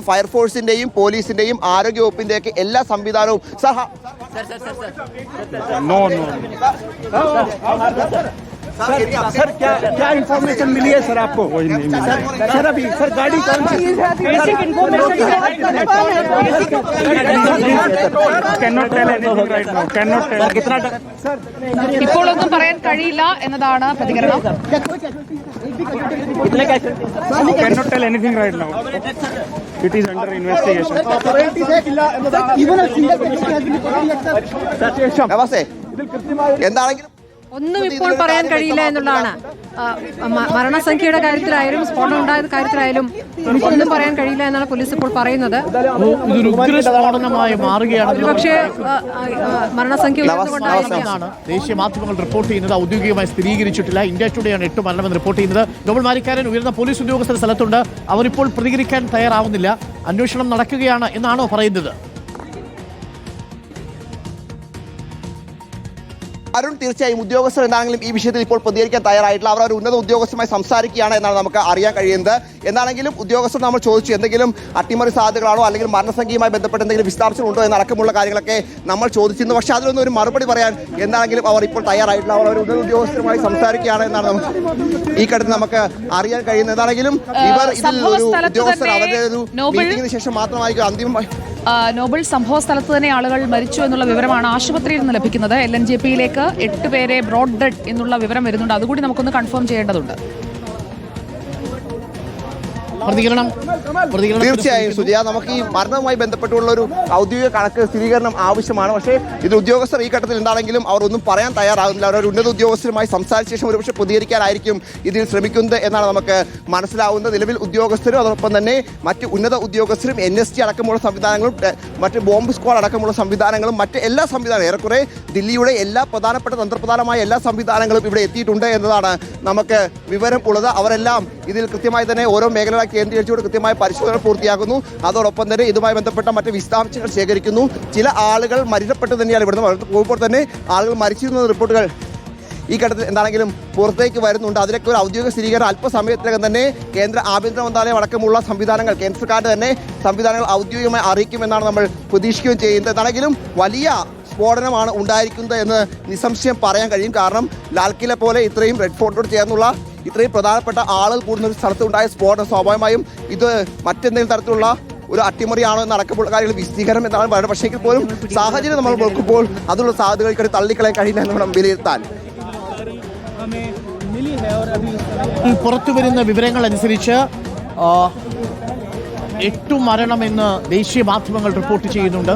ഫയർഫോഴ്സിന്റെയും പോലീസിന്റെയും ആരോഗ്യവകുപ്പിന്റെയൊക്കെ എല്ലാ സംവിധാനവും सर क्या इन्फॉर्मेशन मिली है सर आपको? सर अभी सर गाड़ी कौन सी ഇപ്പോഴൊന്നും പറയാൻ കഴിയില്ല എന്നതാണ് പ്രതികരണം. cannot tell anything right now. It is under investigation. എന്താണെങ്കിലും ഒന്നും ഇപ്പോൾ പറയാൻ കഴിയില്ല എന്നുള്ളതാണ്. മരണസംഖ്യയുടെ കാര്യത്തിലായാലും സ്ഫോടനം ഉണ്ടായ കാര്യത്തിലായാലും ഒന്നും പറയാൻ കഴിയില്ല എന്നാണ് പോലീസ് ഇപ്പോൾ പറയുന്നത്. പക്ഷേ മരണസംഖ്യ ഉയർന്നുകൊണ്ടാണ് ദേശീയ മാധ്യമങ്ങൾ റിപ്പോർട്ട് ചെയ്യുന്നത്. ഔദ്യോഗികമായി സ്ഥിരീകരിച്ചിട്ടില്ല. ഇന്ത്യ ടുഡേയാണ് 8 മരണമെന്ന് റിപ്പോർട്ട് ചെയ്യുന്നത്. നോബൽ മാരിക്കാരൻ ഉയർന്ന പോലീസ് ഉദ്യോഗസ്ഥർ സ്ഥലത്തുണ്ട്. അവരിപ്പോൾ പ്രതികരിക്കാൻ തയ്യാറാവുന്നില്ല. അന്വേഷണം നടക്കുകയാണ് എന്നാണോ പറയുന്നത്? അരുൺ, തീർച്ചയായും ഉദ്യോഗസ്ഥർ എന്താണെങ്കിലും ഈ വിഷയത്തിൽ ഇപ്പോൾ പ്രതികരിക്കാൻ തയ്യാറായിട്ടില്ല. അവർ ഒരു ഉന്നത ഉദ്യോഗസ്ഥരുമായി സംസാരിക്കുകയാണ് എന്നാണ് നമുക്ക് അറിയാൻ കഴിയുന്നത്. എന്താണെങ്കിലും ഉദ്യോഗസ്ഥർ നമ്മൾ ചോദിച്ചു എന്തെങ്കിലും അട്ടിമറി സാധ്യതകളാണോ അല്ലെങ്കിൽ മരണസംഖ്യയുമായി ബന്ധപ്പെട്ട് എന്തെങ്കിലും വിശദാംശം ഉണ്ടോ എന്നടക്കമുള്ള കാര്യങ്ങളൊക്കെ നമ്മൾ ചോദിച്ചിരുന്നു. പക്ഷേ അതിലൊന്നും ഒരു മറുപടി പറയാൻ എന്താണെങ്കിലും അവർ ഇപ്പോൾ തയ്യാറായിട്ടില്ല. അവർ ഒരു ഉന്നത ഉദ്യോഗസ്ഥരുമായി സംസാരിക്കുകയാണ് എന്നാണ് ഈ ഘട്ടത്തിൽ നമുക്ക് അറിയാൻ കഴിയുന്നത്. എന്താണെങ്കിലും ഇവർ ഇതിൽ ഒരു ഉദ്യോഗസ്ഥർ അവരുടെ ഒരു മീറ്റിംഗിന് ശേഷം മാത്രമായിരിക്കും അന്തിമമായി. നോബൽ സംഭവ സ്ഥലത്ത് തന്നെ ആളുകൾ മരിച്ചു എന്നുള്ള വിവരമാണ് ആശുപത്രിയിൽ നിന്ന് ലഭിക്കുന്നത്. LNJPയിലേക്ക് 8 പേരെ ബ്രോഡ് ഡെഡ് എന്നുള്ള വിവരം വരുന്നുണ്ട്. അതുകൂടി നമുക്കൊന്ന് കൺഫേം ചെയ്യേണ്ടതുണ്ട്. തീർച്ചയായും സുജയ, നമുക്ക് ഈ മരണവുമായി ബന്ധപ്പെട്ടുള്ള ഒരു ഔദ്യോഗിക കണക്ക് സ്ഥിരീകരണം ആവശ്യമാണ്. പക്ഷേ ഇത് ഉദ്യോഗസ്ഥർ ഈ ഘട്ടത്തിൽ എന്താണെങ്കിലും അവർ ഒന്നും പറയാൻ തയ്യാറാകുന്നില്ല. അവർ ഉന്നത ഉദ്യോഗസ്ഥരുമായി സംസാരിച്ച ശേഷം ഒരുപക്ഷെ പ്രതികരിക്കാനായിരിക്കും ഇതിൽ ശ്രമിക്കുന്നത് എന്നാണ് നമുക്ക് മനസ്സിലാവുന്നത്. നിലവിൽ ഉദ്യോഗസ്ഥരും അതോടൊപ്പം തന്നെ മറ്റ് ഉന്നത ഉദ്യോഗസ്ഥരും NST അടക്കമുള്ള സംവിധാനങ്ങളും മറ്റ് ബോംബ് സ്ക്വാഡ് അടക്കമുള്ള സംവിധാനങ്ങളും മറ്റ് എല്ലാ സംവിധാനങ്ങളും ഏറെക്കുറെ ദില്ലിയുടെ എല്ലാ പ്രധാനപ്പെട്ട തന്ത്രപ്രധാനമായ എല്ലാ സംവിധാനങ്ങളും ഇവിടെ എത്തിയിട്ടുണ്ട് എന്നതാണ് നമുക്ക് വിവരം ഉള്ളത്. അവരെല്ലാം ഇതിൽ കൃത്യമായി തന്നെ ഓരോ മേഖലകളെ കേന്ദ്രീകരിച്ചുകൊണ്ട് കൃത്യമായ പരിശോധന പൂർത്തിയാക്കുന്നു. അതോടൊപ്പം തന്നെ ഇതുമായി ബന്ധപ്പെട്ട മറ്റ് വിശദാംശങ്ങൾ ശേഖരിക്കുന്നു. ചില ആളുകൾ മരണപ്പെട്ട് തന്നെയാണ് ഇവിടുന്ന് പോകുമ്പോൾ തന്നെ ആളുകൾ മരിച്ചിരുന്ന റിപ്പോർട്ടുകൾ ഈ ഘട്ടത്തിൽ എന്താണെങ്കിലും പുറത്തേക്ക് വരുന്നുണ്ട്. അതിലൊക്കെ ഒരു ഔദ്യോഗിക സ്ഥിരീകരണം അല്പസമയത്തിനകം തന്നെ കേന്ദ്ര ആഭ്യന്തര മന്ത്രാലയം അടക്കമുള്ള സംവിധാനങ്ങൾ കേന്ദ്ര സർക്കാരിന്റെ തന്നെ സംവിധാനങ്ങൾ ഔദ്യോഗികമായി അറിയിക്കുമെന്നാണ് നമ്മൾ പ്രതീക്ഷിക്കുകയും ചെയ്യുന്നത്. എന്താണെങ്കിലും വലിയ സ്ഫോടനമാണ് ഉണ്ടായിരിക്കുന്നത് എന്ന് നിസ്സംശയം പറയാൻ കഴിയും. കാരണം ലാൽക്കില പോലെ ഇത്രയും റെഡ് ഫോർട്ടിനോട് ചേർന്നുള്ള ഇത്രയും പ്രധാനപ്പെട്ട ആളുകൾ കൂടുന്ന ഒരു സ്ഥലത്തുണ്ടായ സ്ഫോടനം സ്വാഭാവികമായും ഇത് മറ്റെന്തെങ്കിലും തരത്തിലുള്ള ഒരു അട്ടിമറിയാണോ എന്ന് അടക്കമുള്ള കാര്യങ്ങൾ വിശദീകരണം എന്നാണ് പറയുന്നത്. പക്ഷേ എങ്കിൽ പോലും സാഹചര്യം നമ്മൾ നോക്കുമ്പോൾ അതിലുള്ള സാധ്യതകൾ തള്ളിക്കളയാൻ കഴിയില്ല എന്ന് വേണം വിലയിരുത്താൻ. പുറത്തുവരുന്ന വിവരങ്ങൾ അനുസരിച്ച് 8 മരണമെന്ന് ദേശീയ മാധ്യമങ്ങൾ റിപ്പോർട്ട് ചെയ്യുന്നുണ്ട്.